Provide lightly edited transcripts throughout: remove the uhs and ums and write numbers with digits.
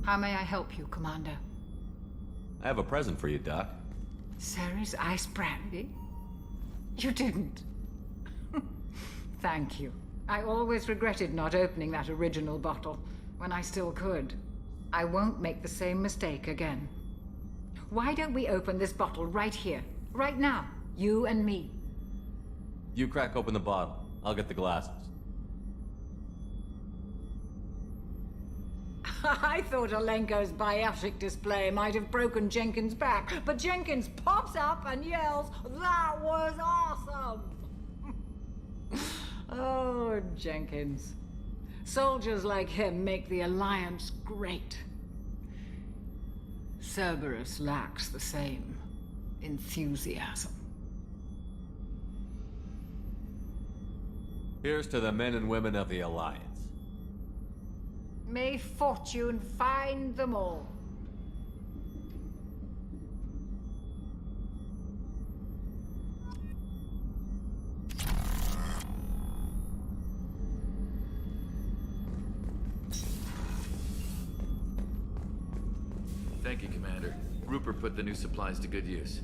How may I help you, Commander? I have a present for you, Doc. Sarah's ice brandy? You didn't. Thank you. I always regretted not opening that original bottle when I still could. I won't make the same mistake again. Why don't we open this bottle right here, right now, you and me? You crack open the bottle. I'll get the glasses. I thought Alenko's biotic display might have broken Jenkins' back, but Jenkins pops up and yells, "That was awesome!" Oh, Jenkins. Soldiers like him make the Alliance great. Cerberus lacks the same enthusiasm. Here's to the men and women of the Alliance. May fortune find them all. Thank you, Commander. Rupert put the new supplies to good use.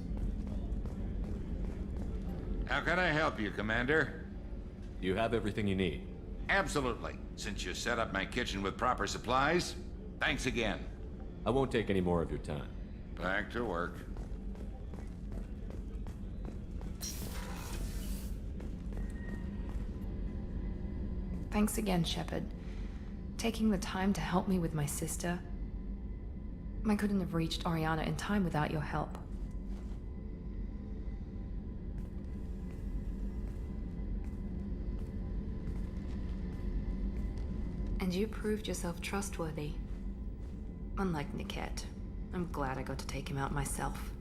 How can I help you, Commander? You have everything you need. Absolutely. Since you set up my kitchen with proper supplies, thanks again. I won't take any more of your time. Back to work. Thanks again, Shepard. Taking the time to help me with my sister. I couldn't have reached Oriana in time without your help. And you proved yourself trustworthy. Unlike Niket, I'm glad I got to take him out myself.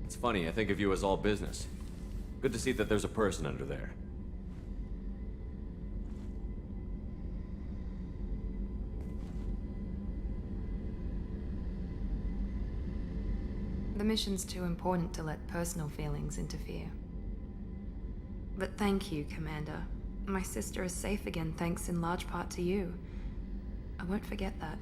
It's funny, I think of you as all business. Good to see that there's a person under there. The mission's too important to let personal feelings interfere. But thank you, Commander. My sister is safe again thanks in large part to you. I won't forget that.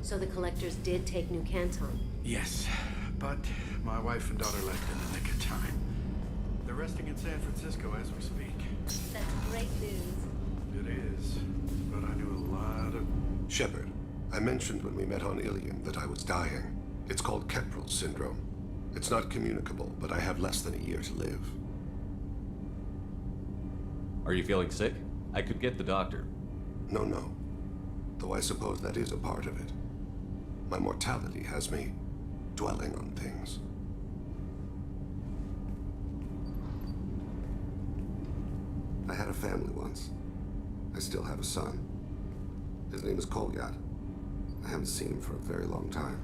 So the collectors did take New Canton? Yes, but my wife and daughter left in the nick of time. They're resting in San Francisco as we speak. That's great news. It is, but I knew a lot of... Shepard, I mentioned when we met on Ilium that I was dying. It's called Keprel syndrome. It's not communicable, but I have less than a year to live. Are you feeling sick? I could get the doctor. No. Though I suppose that is a part of it. My mortality has me dwelling on things. I had a family once. I still have a son. His name is Kolyat. I haven't seen him for a very long time.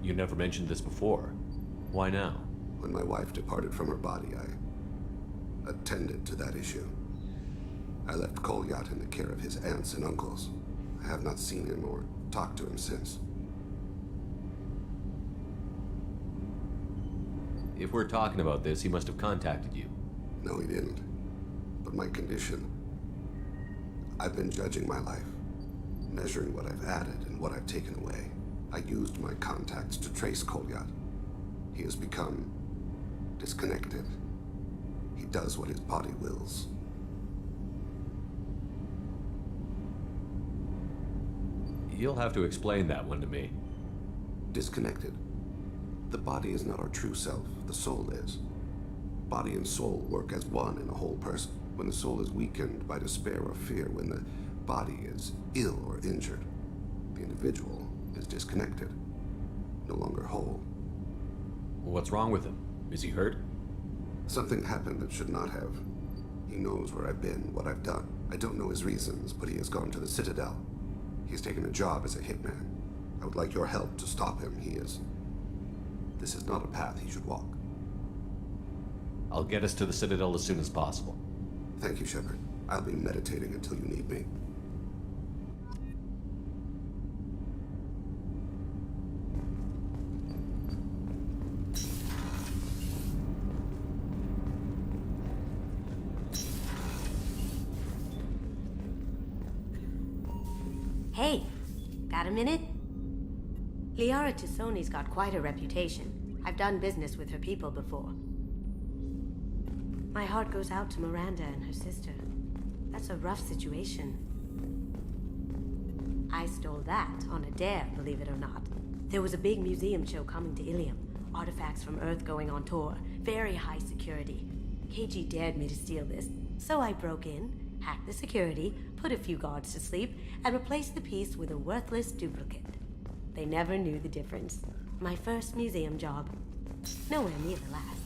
You never mentioned this before. Why now? When my wife departed from her body, I attended to that issue. I left Kolyat in the care of his aunts and uncles. I have not seen him or talked to him since. If we're talking about this, he must have contacted you. No, he didn't. But my condition... I've been judging my life, measuring what I've added and what I've taken away. I used my contacts to trace Kolyat. He has become disconnected. He does what his body wills. You'll have to explain that one to me. Disconnected. The body is not our true self, the soul is. Body and soul work as one in a whole person. When the soul is weakened by despair or fear, when the body is ill or injured. The individual is disconnected, no longer whole. What's wrong with him? Is he hurt? Something happened that should not have. He knows where I've been, what I've done. I don't know his reasons, but he has gone to the Citadel. He's taken a job as a hitman. I would like your help to stop him. This is not a path he should walk. I'll get us to the Citadel as soon as possible. Thank you, Shepard. I'll be meditating until you need me. Hey, got a minute? Liara Tassoni's got quite a reputation. I've done business with her people before. My heart goes out to Miranda and her sister. That's a rough situation. I stole that on a dare, believe it or not. There was a big museum show coming to Ilium. Artifacts from Earth going on tour. Very high security. KG dared me to steal this, so I broke in, hacked the security, put a few guards to sleep, and replaced the piece with a worthless duplicate. They never knew the difference. My first museum job. Nowhere near the last.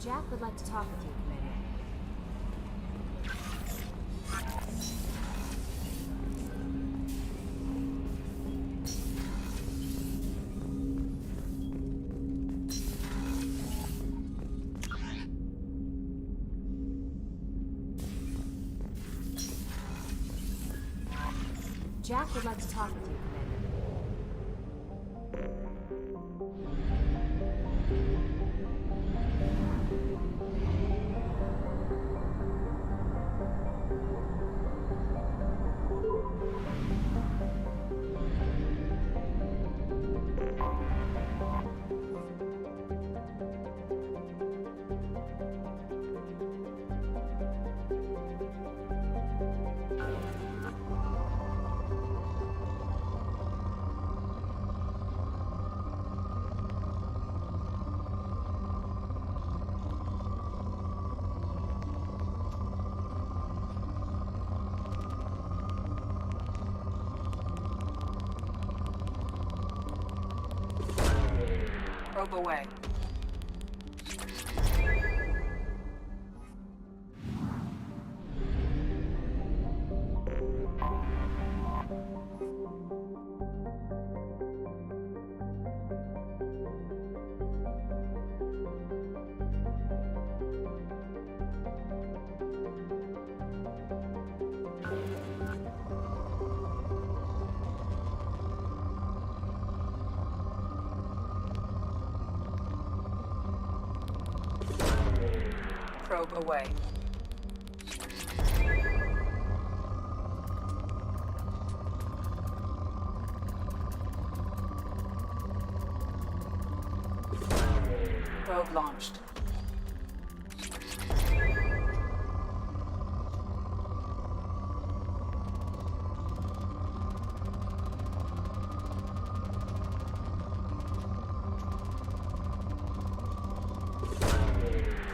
Jack would like to talk with you, Commander. Jack would like to talk with you, Probe away. Probe away. Probe launched.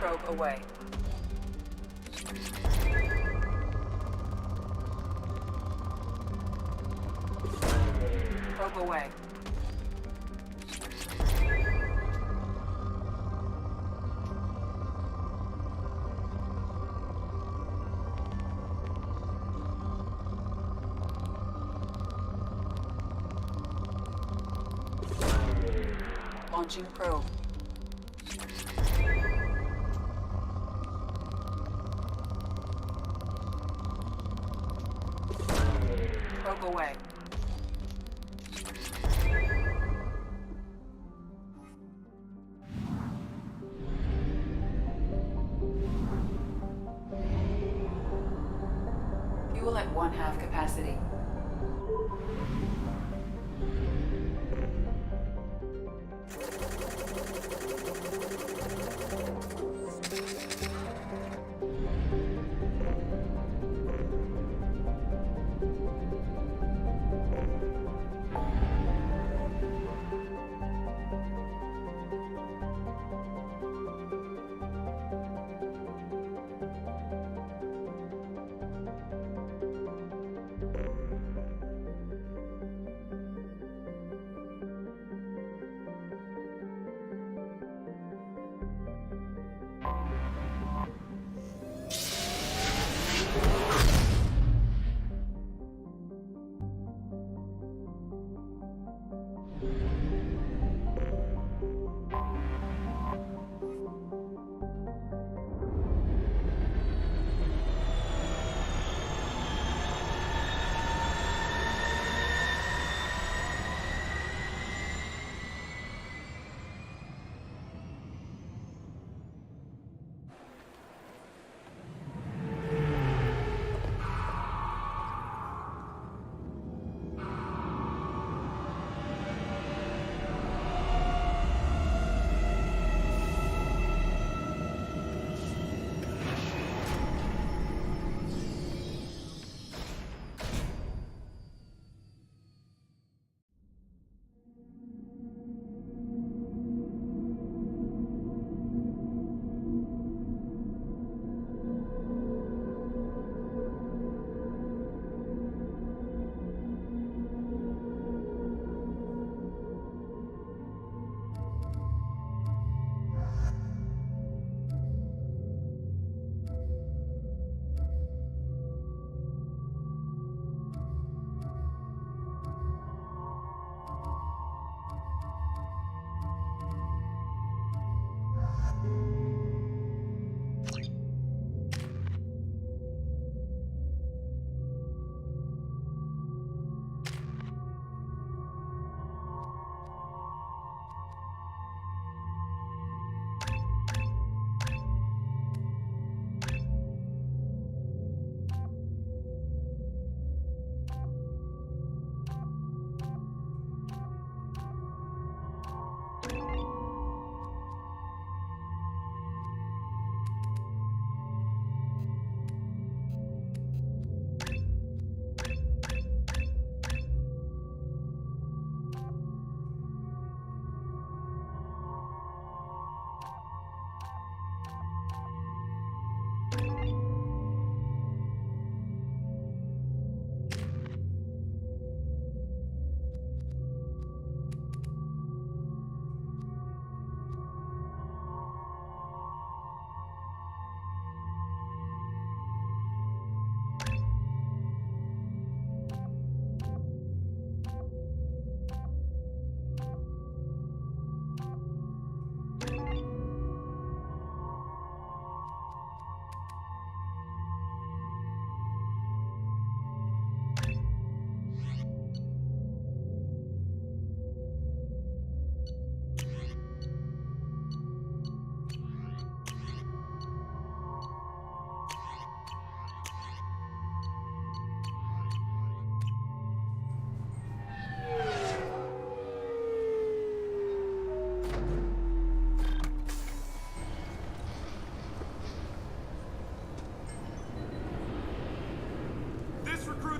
Probe away. Probe away. Launching probe. Probe away. Fuel at 1/2 capacity.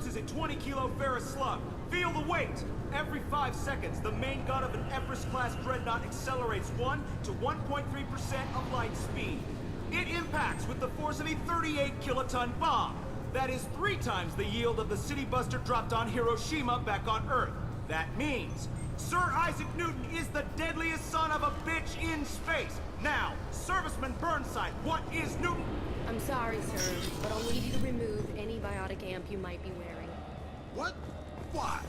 This is a 20-kilo ferrous slug. Feel the weight! Every 5 seconds, the main gun of an Empress-class dreadnought accelerates 1 to 1.3% of light speed. It impacts with the force of a 38-kiloton bomb. That is 3 times the yield of the city buster dropped on Hiroshima back on Earth. That means Sir Isaac Newton is the deadliest son of a bitch in space. Now, Serviceman Burnside, what is Newton? I'm sorry, sir, but I'll need you to remove any biotic amp you might be wearing. What? Why?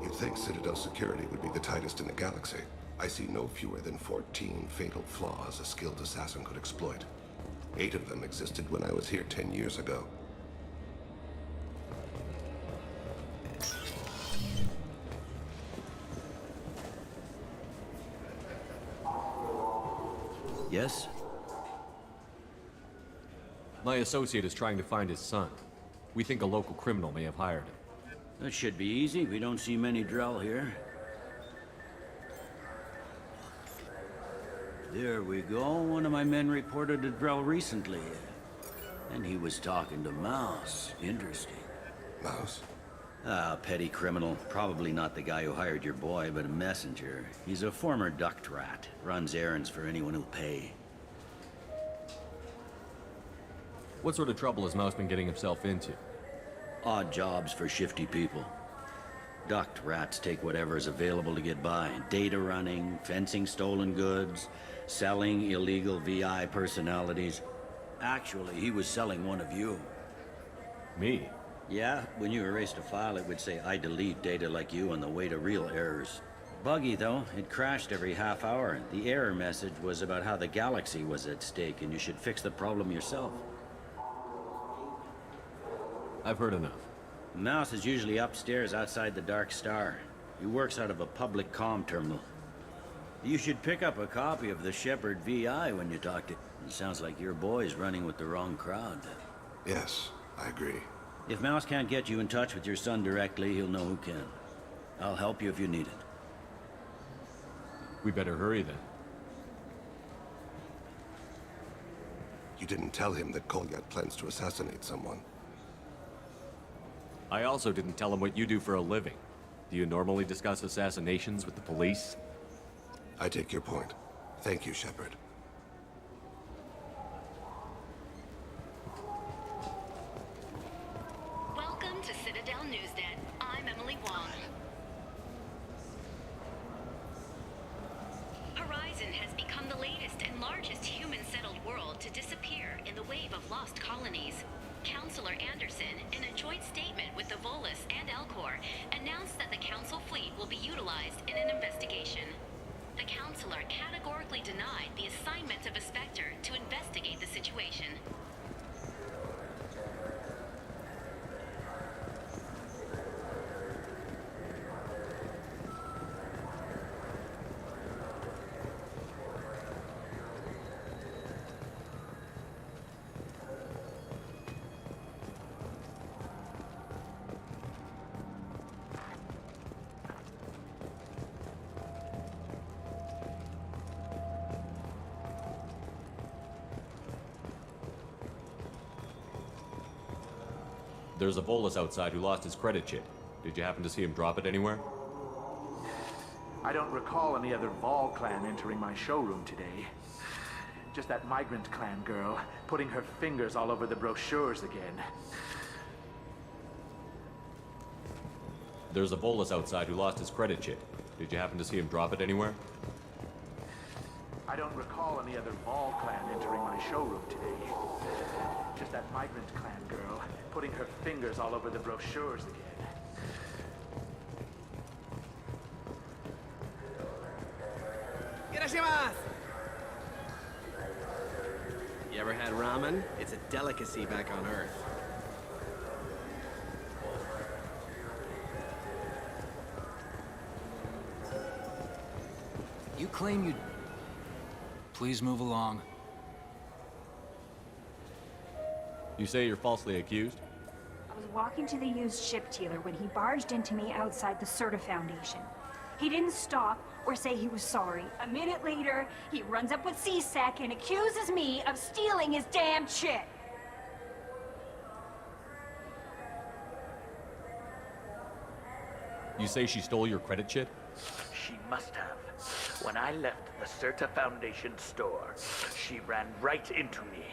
You'd think Citadel security would be the tightest in the galaxy. I see no fewer than 14 fatal flaws a skilled assassin could exploit. 8 of them existed when I was here 10 years ago. Yes? My associate is trying to find his son. We think a local criminal may have hired him. That should be easy. We don't see many Drell here. There we go. One of my men reported a Drell recently. And he was talking to Mouse. Interesting. Mouse? Ah, petty criminal. Probably not the guy who hired your boy, but a messenger. He's a former duct rat. Runs errands for anyone who'll pay. What sort of trouble has Mouse been getting himself into? Odd jobs for shifty people. Duct rats take whatever's available to get by. Data running, fencing stolen goods, selling illegal VI personalities. Actually, he was selling one of you. Me? Yeah, when you erased a file, it would say, I delete data like you on the way to real errors. Buggy, though. It crashed every half hour. The error message was about how the galaxy was at stake, and you should fix the problem yourself. I've heard enough. Mouse is usually upstairs outside the Dark Star. He works out of a public comm terminal. You should pick up a copy of the Shepard VI when you talk to... It sounds like your boy's running with the wrong crowd. Yes, I agree. If Mouse can't get you in touch with your son directly, he'll know who can. I'll help you if you need it. We better hurry then. You didn't tell him that Kolyat plans to assassinate someone. I also didn't tell him what you do for a living. Do you normally discuss assassinations with the police? I take your point. Thank you, Shepard. Welcome to Citadel Newsnet. I'm Emily Wong. Horizon has become the latest and largest human-settled world to disappear in the wave of lost colonies. Counselor Anderson, in a joint statement with the Volus and Elcor, announced that the Council fleet will be utilized in an investigation. The Counselor categorically denied the assignment of a Spectre to investigate the situation. There's a Volus outside who lost his credit chip. Did you happen to see him drop it anywhere? I don't recall any other Vol clan entering my showroom today. Just that migrant clan girl putting her fingers all over the brochures again. There's a Volus outside who lost his credit chip. Did you happen to see him drop it anywhere? I don't recall any other Vol clan entering my showroom today. Just that migrant clan girl putting her fingers all over the brochures again. You ever had ramen? It's a delicacy back on Earth. You claim you... Please move along. You say you're falsely accused? I was walking to the used ship dealer when he barged into me outside the Serta Foundation. He didn't stop or say he was sorry. A minute later, he runs up with C-Sec and accuses me of stealing his damn shit. You say she stole your credit chit? She must have. When I left the Certa Foundation store, she ran right into me.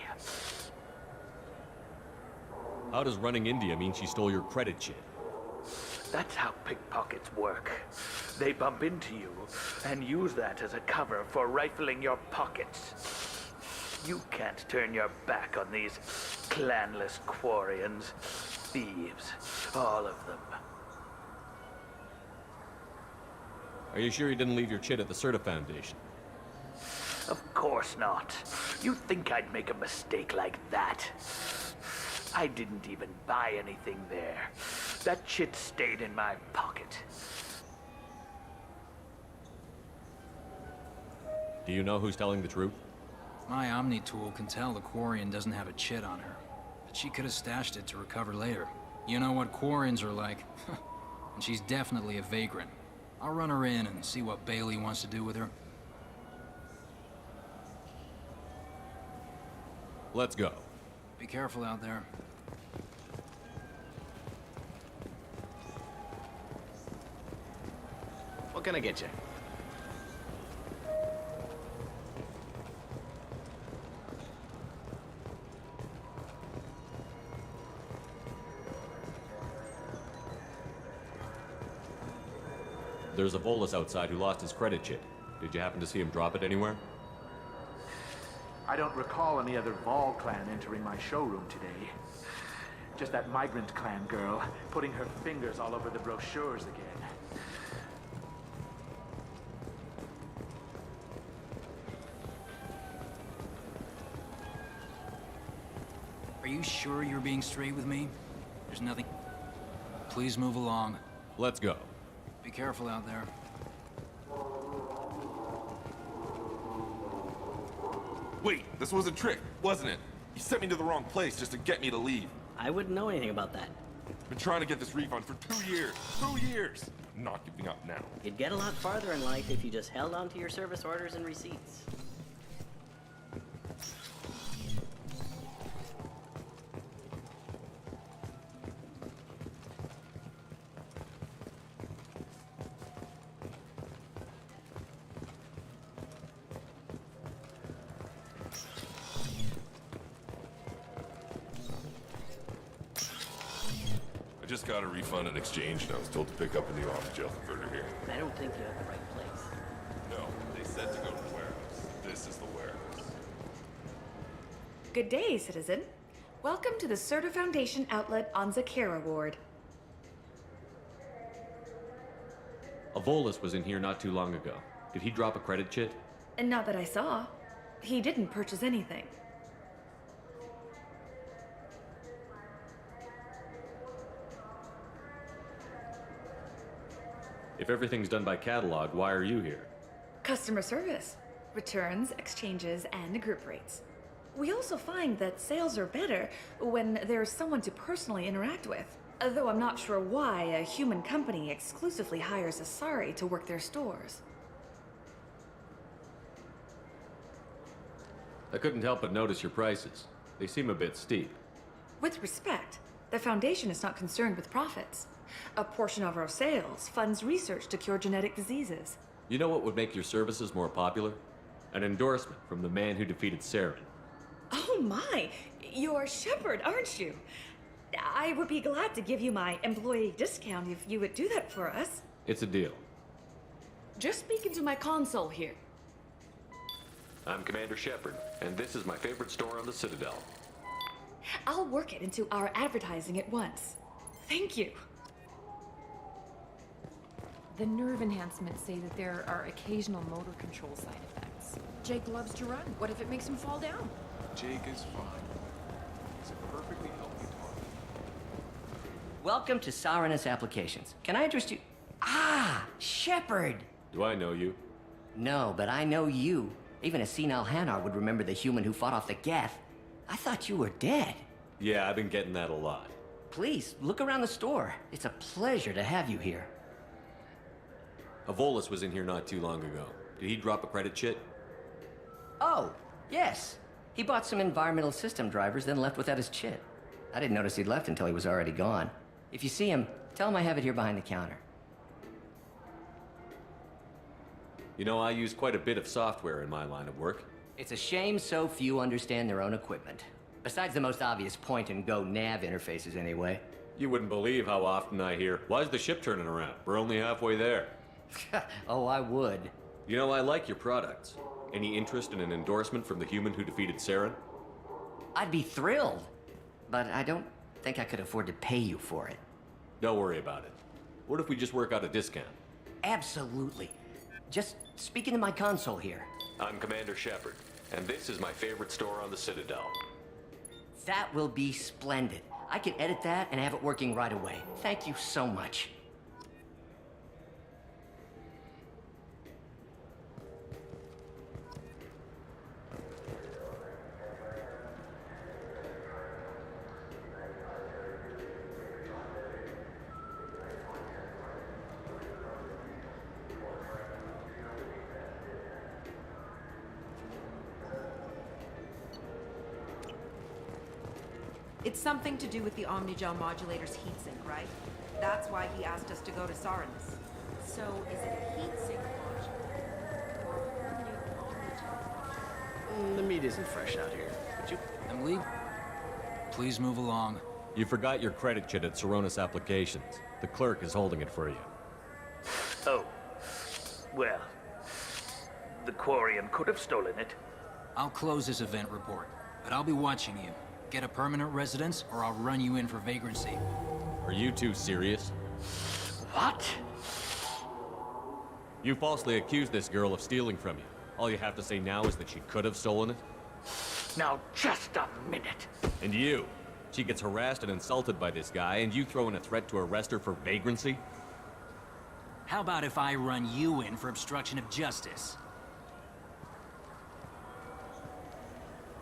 How does running India mean she stole your credit chit? That's how pickpockets work. They bump into you and use that as a cover for rifling your pockets. You can't turn your back on these clanless Quarians. Thieves, all of them. Are you sure you didn't leave your chit at the Certa Foundation? Of course not. You think I'd make a mistake like that? I didn't even buy anything there. That chit stayed in my pocket. Do you know who's telling the truth? My Omni tool can tell the Quarian doesn't have a chit on her, but she could have stashed it to recover later. You know what Quarians are like. And she's definitely a vagrant. I'll run her in and see what Bailey wants to do with her. Let's go. Be careful out there. What can I get you? There's a Volus outside who lost his credit chit. Did you happen to see him drop it anywhere? I don't recall any other Vol clan entering my showroom today. Just that migrant clan girl putting her fingers all over the brochures again. Are you sure you're being straight with me? There's nothing... Please move along. Let's go. Be careful out there. Wait, this was a trick, wasn't it? You sent me to the wrong place just to get me to leave. I wouldn't know anything about that. Been trying to get this refund for 2 years. 2 years! I'm not giving up now. You'd get a lot farther in life if you just held on to your service orders and receipts. I just got a refund and exchange, and I was told to pick up a new off-the-shelf converter here. I don't think you have the right place. No, they said to go to the warehouse. This is the warehouse. Good day, citizen. Welcome to the Certa Foundation outlet on Zakera Ward. A Volus was in here not too long ago. Did he drop a credit chit? And not that I saw. He didn't purchase anything. If everything's done by catalog, why are you here? Customer service, returns, exchanges, and group rates. We also find that sales are better when there's someone to personally interact with. Though I'm not sure why a human company exclusively hires Asari to work their stores. I couldn't help but notice your prices. They seem a bit steep. With respect, the Foundation is not concerned with profits. A portion of our sales funds research to cure genetic diseases. You know what would make your services more popular? An endorsement from the man who defeated Saren. Oh my! You're Shepard, aren't you? I would be glad to give you my employee discount if you would do that for us. It's a deal. Just speaking to my console here. I'm Commander Shepard, and this is my favorite store on the Citadel. I'll work it into our advertising at once. Thank you. The nerve enhancements say that there are occasional motor control side effects. Jake loves to run. What if it makes him fall down? Jake is fine. He's a perfectly healthy target. Welcome to Sarenus Applications. Can I interest you? Ah, Shepard! Do I know you? No, but I know you. Even a senile Hanar would remember the human who fought off the Geth. I thought you were dead. Yeah, I've been getting that a lot. Please, look around the store. It's a pleasure to have you here. A Volus was in here not too long ago. Did he drop a credit chit? Oh, yes. He bought some environmental system drivers, then left without his chit. I didn't notice he'd left until he was already gone. If you see him, tell him I have it here behind the counter. You know, I use quite a bit of software in my line of work. It's a shame so few understand their own equipment. Besides the most obvious point-and-go nav interfaces, anyway. You wouldn't believe how often I hear, "Why's the ship turning around? We're only halfway there." Oh, I would. You know, I like your products. Any interest in an endorsement from the human who defeated Saren? I'd be thrilled. But I don't think I could afford to pay you for it. Don't worry about it. What if we just work out a discount? Absolutely. Just speak into my console here. I'm Commander Shepard, and this is my favorite store on the Citadel. That will be splendid. I can edit that and have it working right away. Thank you so much. It's something to do with the Omnigel modulator's heatsink, right? That's why he asked us to go to Saranus. So, is it a heatsink The meat isn't fresh out here. Would you? Emily, please move along. You forgot your credit kit at Saronis Applications. The clerk is holding it for you. Oh. Well, the Quarian could have stolen it. I'll close this event report, but I'll be watching you. Get a permanent residence, or I'll run you in for vagrancy. Are you two serious? What? You falsely accused this girl of stealing from you. All you have to say now is that she could have stolen it? Now, just a minute. And you? She gets harassed and insulted by this guy, and you throw in a threat to arrest her for vagrancy? How about if I run you in for obstruction of justice?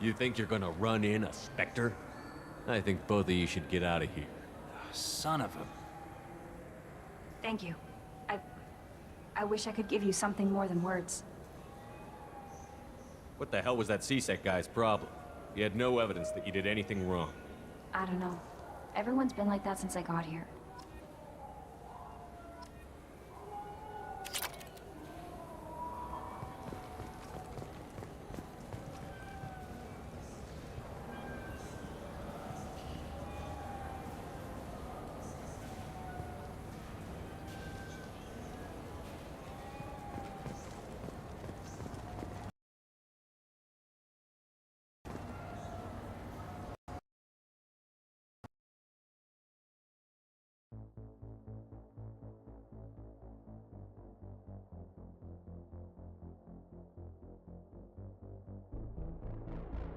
You think you're gonna run in a Spectre? I think both of you should get out of here. Son of a... Thank you. I wish I could give you something more than words. What the hell was that CSEC guy's problem? He had no evidence that you did anything wrong. I don't know. Everyone's been like that since I got here.